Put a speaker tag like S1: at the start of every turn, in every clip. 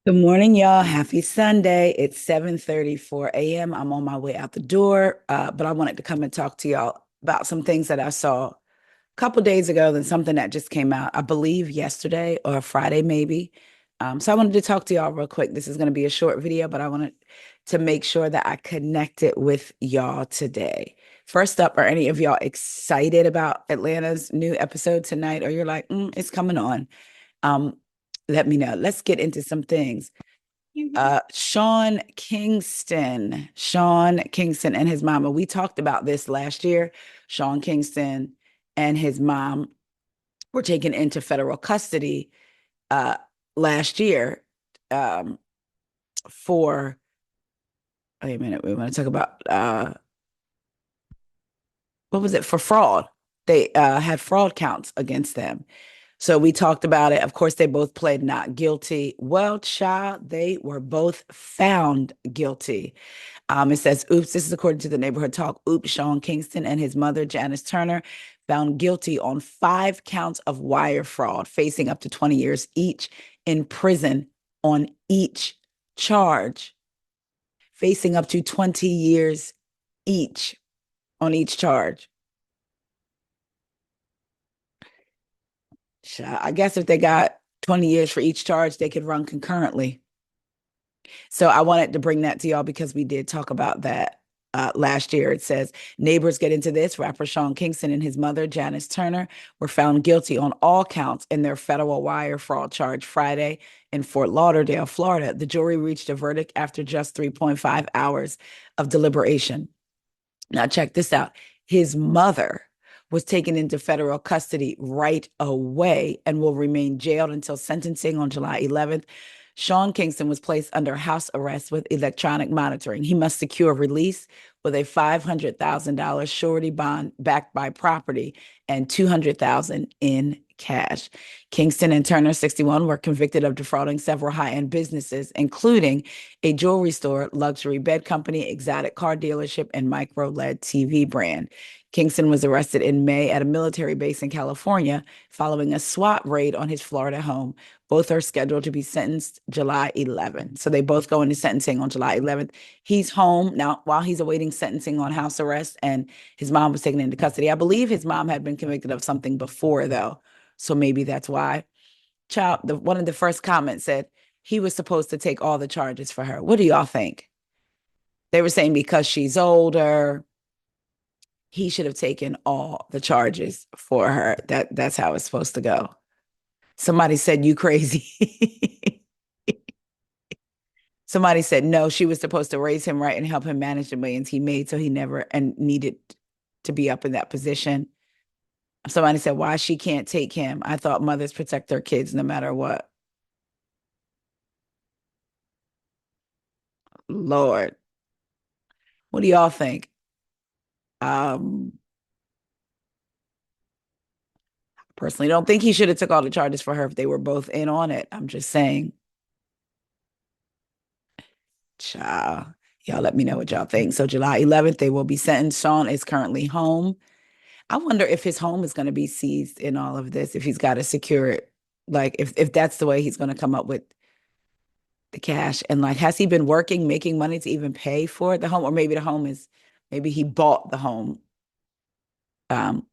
S1: Good morning, y'all. Happy Sunday. It's 7:34 a.m. I'm on my way out the door, but I wanted to come and talk to y'all about some things that I saw a couple days ago, then something that just came out, I believe yesterday or Friday, maybe. So I wanted to talk to y'all real quick. This is going to be a short video, but I wanted to make sure that I connected with y'all today. First up, are any of y'all excited about Atlanta's new episode tonight? Or you're like, it's coming on? Um, Let me know. Let's get into some things. Sean Kingston and his mama. We talked about this last year. Sean Kingston and his mom were taken into federal custody uh, last year um, for, wait a minute, we want to talk about, what was it, for fraud. They had fraud counts against them. So we talked about it. Of course, they both pled not guilty. Well, child, they were both found guilty. It says, oops, this is according to the Neighborhood Talk. Oops, Sean Kingston and his mother, Janice Turner, found guilty on 5 counts of wire fraud, facing up to 20 years each in prison on each charge, facing up to 20 years each on each charge. I guess if they got 20 years for each charge, they could run concurrently. So I wanted to bring that to y'all because we did talk about that last year. It says neighbors get into this. Rapper Sean Kingston and his mother, Janice Turner, were found guilty on all counts in their federal wire fraud charge Friday in Fort Lauderdale, Florida. The jury reached a verdict after just 3.5 hours of deliberation. Now, check this out. His mother was taken into federal custody right away and will remain jailed until sentencing on July 11th. Sean Kingston was placed under house arrest with electronic monitoring. He must secure release with a $500,000 surety bond backed by property and $200,000 in cash. Kingston and Turner, 61, were convicted of defrauding several high-end businesses, including a jewelry store, luxury bed company, exotic car dealership, and micro LED TV brand. Kingston was arrested in May at a military base in California following a SWAT raid on his Florida home. Both are scheduled to be sentenced July 11th. So they both go into sentencing on July 11th. He's home now while he's awaiting sentencing on house arrest, and his mom was taken into custody. I believe his mom had been convicted of something before, though. So maybe that's why. One of the first comments said he was supposed to take all the charges for her. What do y'all think? They were saying because she's older, he should have taken all the charges for her. That's how it's supposed to go. Somebody said you crazy. Somebody said no, she was supposed to raise him right and help him manage the millions he made, so he never and needed to be up in that position. Somebody said why she can't take him. I thought mothers protect their kids no matter what. Lord, what do y'all think? Um, Personally, don't think he should have took all the charges for her if they were both in on it. I'm just saying, child, y'all let me know what y'all think. So July 11th, they will be sentenced. Sean is currently home. I wonder if his home is going to be seized in all of this, if he's got to secure it. Like if that's the way he's going to come up with the cash. And like, has he been working, making money to even pay for the home? Or maybe the home is, maybe he bought the home um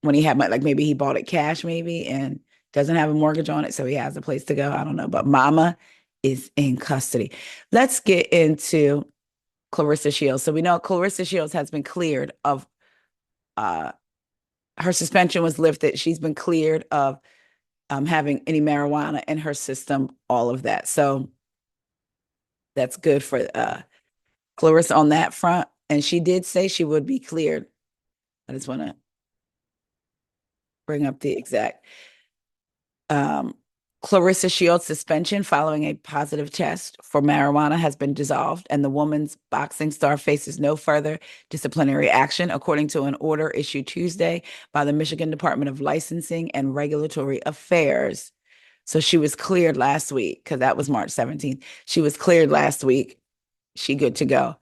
S1: when he had money, like maybe he bought it cash, maybe, and doesn't have a mortgage on it, so he has a place to go. I don't know, but Mama is in custody. Let's get into Clarissa Shields. So we know Clarissa Shields has been cleared of uh her suspension was lifted. She's been cleared of having any marijuana in her system, all of that. So that's good for Clarissa on that front. And she did say she would be cleared. I just want to bring up the exact um, Clarissa Shields' suspension following a positive test for marijuana has been dissolved, and the woman's boxing star faces no further disciplinary action, according to an order issued Tuesday by the Michigan Department of Licensing and Regulatory Affairs. So she was cleared last week because that was March 17th. She was cleared last week. She good to go.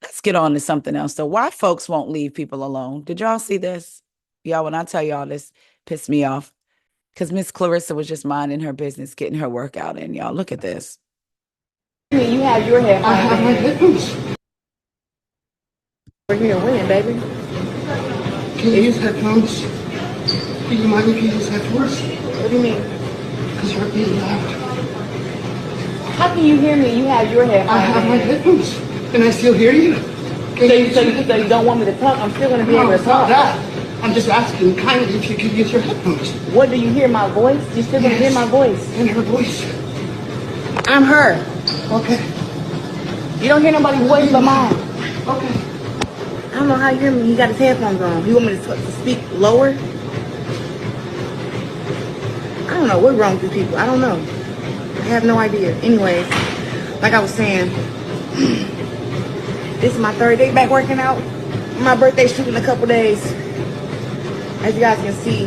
S1: Let's get on to something else. So why folks won't leave people alone? Did y'all see this? Y'all, when I tell y'all this pissed me off because Miss Clarissa was just minding her business, getting her workout in. Y'all, look at this. You have your headphones.
S2: I have my headphones.
S1: We're here to win, baby.
S2: Can you use headphones? Do you mind if you use headphones?
S1: What do you mean?
S2: Because you're being loud.
S1: How can you hear me? You have your headphones.
S2: I have my headphones, and I still hear you.
S1: So you don't want me to talk? I'm still going to be able to
S2: it's not
S1: talk.
S2: that. I'm just asking kindly if you could use your headphones.
S1: What, do you hear my voice? You still going to hear my voice?
S2: And her voice.
S1: I'm her.
S2: Okay.
S1: You don't hear nobody's voice but mine.
S2: Okay.
S1: I don't know how you hear me. He got his headphones on. You want me to speak lower? I don't know. What's wrong with these people? I don't know. I have no idea. Anyways, like I was saying, this is my third day back working out. My birthday's shooting in a couple days. As you guys can see.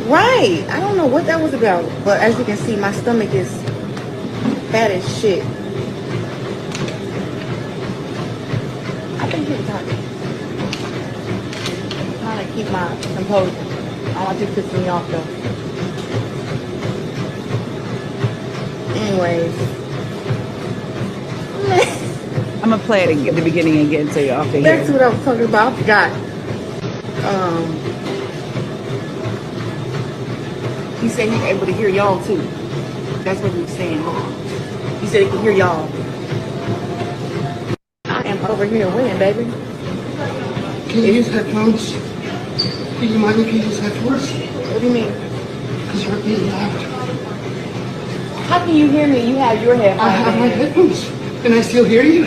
S1: Right. I don't know what that was about. But as you can see, my stomach is fat as shit. I think he's talking. I'm trying to keep my composure. I don't want you to piss me off though. Anyways. I'm gonna play it at the beginning again so y'all can hear. That's what I was talking about. I forgot. He said he's able to hear y'all too. That's what he was saying. He said he can hear y'all. I am over here winning, baby.
S2: Can you use headphones? Do you mind if you use headphones?
S1: What do you mean?
S2: Because you're being loud.
S1: How can you hear me? You have your headphones.
S2: I have my headphones, and I still hear you.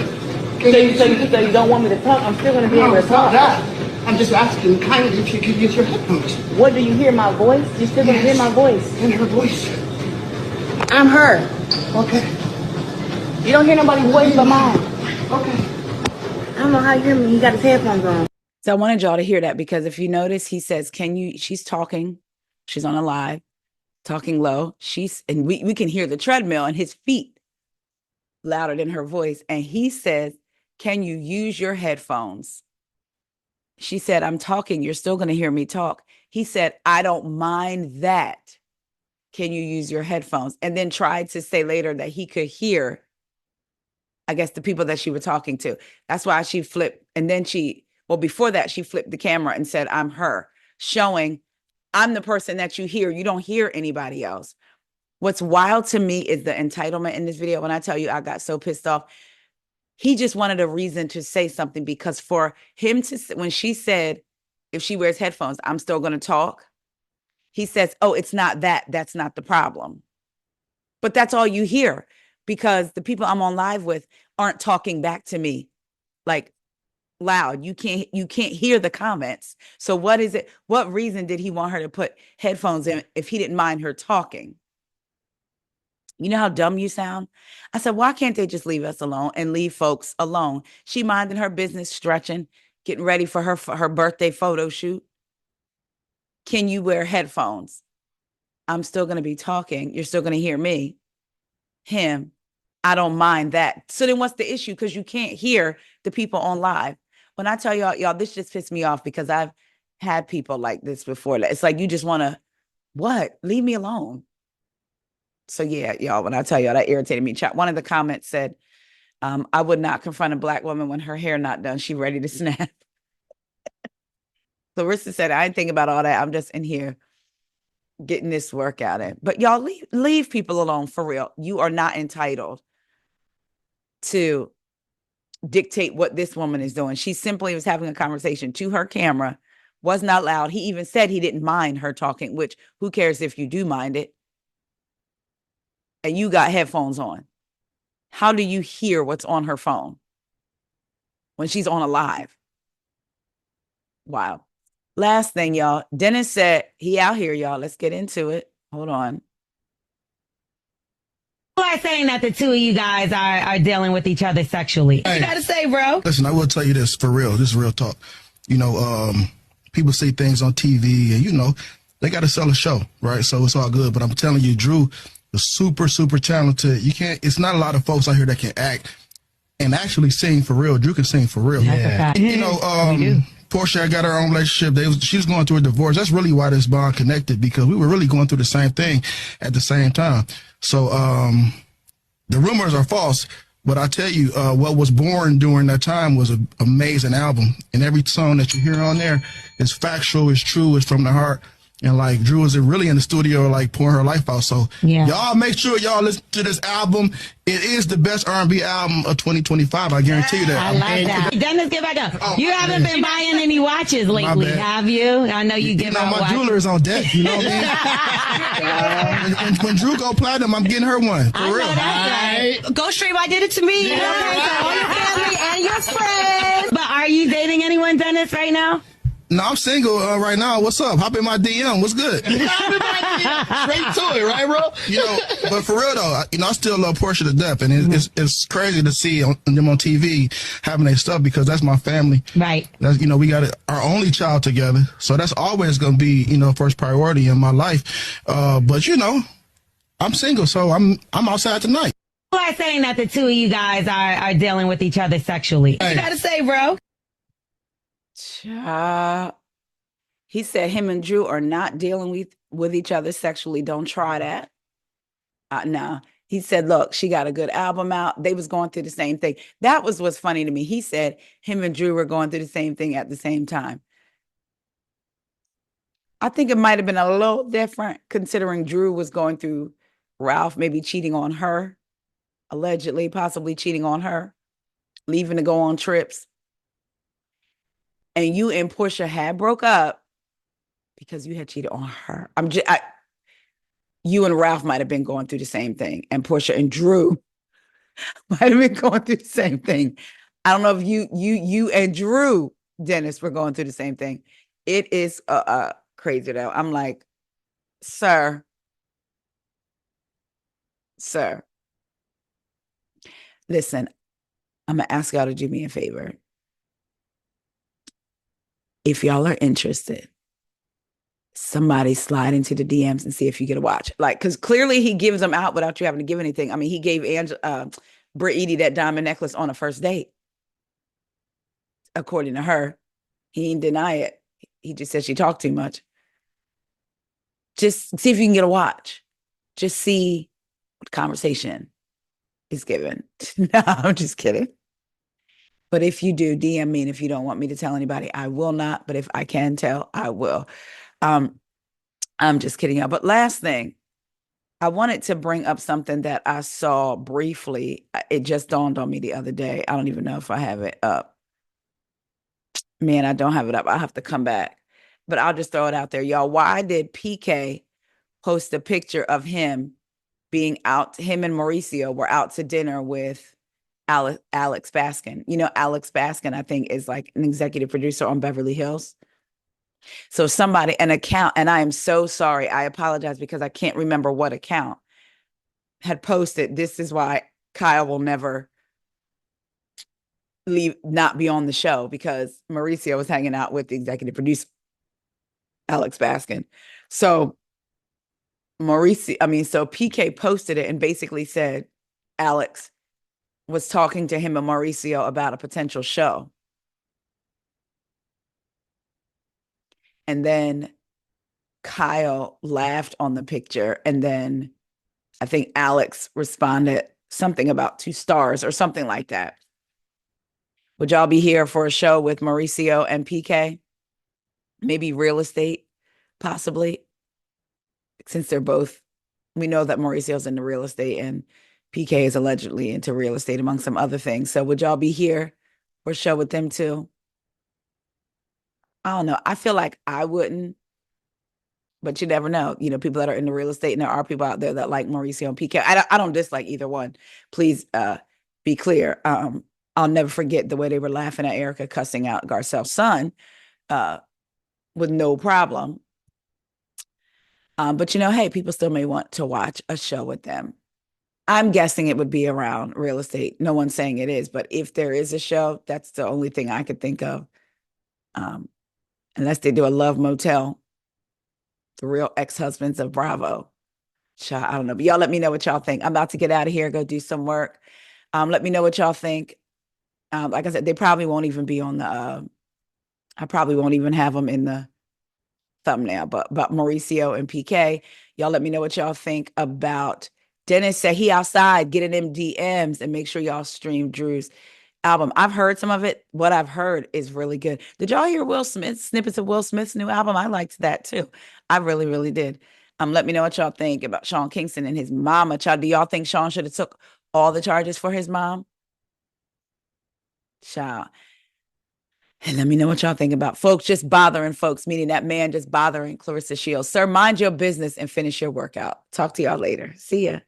S1: So you don't want me to talk? I'm still going to be able to
S2: it's not
S1: talk.
S2: that. I'm just asking kindly if you could use your headphones.
S1: What, do you hear my voice? You still going to hear my voice?
S2: And her voice.
S1: I'm her.
S2: Okay.
S1: You don't hear nobody's voice but mine.
S2: Okay.
S1: I don't know how you hear me. He got his headphones on. So I wanted y'all to hear that because if you notice, he says, she's talking. She's on a live, talking low. And we can hear the treadmill and his feet louder than her voice. And he says, can you use your headphones? She said, I'm talking. You're still going to hear me talk. He said, I don't mind that. Can you use your headphones? And then tried to say later that he could hear, I guess, the people that she was talking to. That's why she flipped. And then before that, she flipped the camera and said, I'm her, showing I'm the person that you hear. You don't hear anybody else. What's wild to me is the entitlement in this video. When I tell you, I got so pissed off. He just wanted a reason to say something because for him to, when she said, if she wears headphones, I'm still going to talk. He says, oh, it's not that. That's not the problem. But that's all you hear because the people I'm on live with aren't talking back to me like loud. You can't hear the comments. So what is it? What reason did he want her to put headphones in if he didn't mind her talking? You know how dumb you sound? I said, why can't they just leave us alone and leave folks alone? She minding her business, stretching, getting ready for her birthday photo shoot. Can you wear headphones? I'm still going to be talking. You're still going to hear me. Him. I don't mind that. So then what's the issue? Because you can't hear the people on live. When I tell y'all, this just pissed me off because I've had people like this before. It's like you just want to, what? Leave me alone. So yeah, y'all, when I tell y'all that irritated me. One of the comments said, I would not confront a Black woman when her hair not done. She ready to snap. Clarissa said, I ain't thinking about all that. I'm just in here getting this workout in. But y'all leave people alone for real. You are not entitled to dictate what this woman is doing. She simply was having a conversation to her camera, was not loud. He even said he didn't mind her talking, which who cares if you do mind it? And you got headphones on. How do you hear what's on her phone when she's on a live? Wow. Last thing, y'all. Dennis said he out here, y'all. Let's get into it. Hold on.
S3: People are saying that the two of you guys are dealing with each other sexually. What you gotta say, bro?
S4: Listen, I will tell you this for real. This is real talk. You know, people say things on TV and, you know, they got to sell a show, right? So it's all good. But I'm telling you, Drew is super, super talented. It's not a lot of folks out here that can act and actually sing for real. Drew can sing for real.
S3: Yeah.
S4: You know, Portia got her own relationship. She was going through a divorce. That's really why this bond connected, because we were really going through the same thing at the same time. So the rumors are false. But I tell you, what was born during that time was an amazing album. And every song that you hear on there is factual, it's true, it's from the heart. And like Drew is really in the studio, like pouring her life out. So y'all make sure y'all listen to this album. It is the best R&B album of 2025. I guarantee you that.
S3: I like that. Dennis, get back up. Oh, you haven't been buying any watches lately, have you? I know you give out
S4: my
S3: watches.
S4: jeweler is on deck. You know what I mean? when Drew go platinum, I'm getting her one. For real.
S3: That's right. Go stream. I did it to me. Yeah. Okay, so all your family and your friends. But are you dating anyone, Dennis, right now?
S4: No, I'm single right now. What's up? Hop in my DM. What's good?
S5: Straight to it, right, bro?
S4: You know, but for real though, you know, I still love Portia to death, and it's crazy to see them on TV having their stuff because that's my family.
S3: Right.
S4: That's, you know, we got our only child together, so that's always going to be, you know, first priority in my life. But you know, I'm single, so I'm outside tonight.
S3: People are saying that the two of you guys are dealing with each other sexually. What you got to say, bro?
S1: He said him and Drew are not dealing with each other sexually. Don't try that. No. He said, look, she got a good album out. They was going through the same thing. That was what's funny to me. He said him and Drew were going through the same thing at the same time. I think it might have been a little different considering Drew was going through Ralph maybe cheating on her, allegedly, possibly cheating on her, leaving to go on trips. And you and Portia had broke up because you had cheated on her. You and Ralph might have been going through the same thing, and Portia and Drew might have been going through the same thing. I don't know if you and Drew, Dennis, were going through the same thing. It is crazy though. I'm like, sir, listen, I'm gonna ask y'all to do me a favor. If y'all are interested, somebody slide into the DMs and see if you get a watch. Like, because clearly he gives them out without you having to give anything. I mean, he gave Britt Edie that diamond necklace on a first date. According to her, he didn't deny it. He just said she talked too much. Just see if you can get a watch. Just see what conversation is given. No, I'm just kidding. But if you do, DM me. And if you don't want me to tell anybody, I will not. But if I can tell, I will. I'm just kidding y'all. But last thing, I wanted to bring up something that I saw briefly. It just dawned on me the other day. I don't even know if I have it up. Man, I don't have it up. I'll have to come back. But I'll just throw it out there. Y'all, why did PK post a picture of him being out? Him and Mauricio were out to dinner with Alex Baskin. You know, Alex Baskin, I think, is like an executive producer on Beverly Hills. So an account, and I am so sorry, I apologize because I can't remember what account had posted, this is why Kyle will never not be on the show, because Mauricio was hanging out with the executive producer, Alex Baskin. So PK posted it and basically said Alex was talking to him and Mauricio about a potential show. And then Kyle laughed on the picture. And then I think Alex responded something about 2 stars or something like that. Would y'all be here for a show with Mauricio and PK? Maybe real estate, possibly. Since they're both, we know that Mauricio's into real estate and PK is allegedly into real estate, among some other things. So would y'all be here for a show with them too? I don't know. I feel like I wouldn't, but you never know. You know, people that are into real estate, and there are people out there that like Mauricio and PK. I don't dislike either one. Please be clear. I'll never forget the way they were laughing at Erica cussing out Garcelle's son with no problem. But, you know, hey, people still may want to watch a show with them. I'm guessing it would be around real estate. No one's saying it is, but if there is a show, that's the only thing I could think of. Unless they do a love motel, the real ex-husbands of Bravo. I don't know, but y'all let me know what y'all think. I'm about to get out of here, go do some work. Let me know what y'all think. Like I said, they probably won't even be on the, I probably won't even have them in the thumbnail, but about Mauricio and PK, y'all let me know what y'all think about Dennis said he outside getting them DMs, and make sure y'all stream Drew's album. I've heard some of it. What I've heard is really good. Did y'all hear Will Smith snippets of Will Smith's new album? I liked that too. I really, really did. Let me know what y'all think about Sean Kingston and his mama. Child, do y'all think Sean should have took all the charges for his mom? Child. And let me know what y'all think about folks just bothering folks, meaning that man just bothering Clarissa Shields. Sir, mind your business and finish your workout. Talk to y'all later. See ya.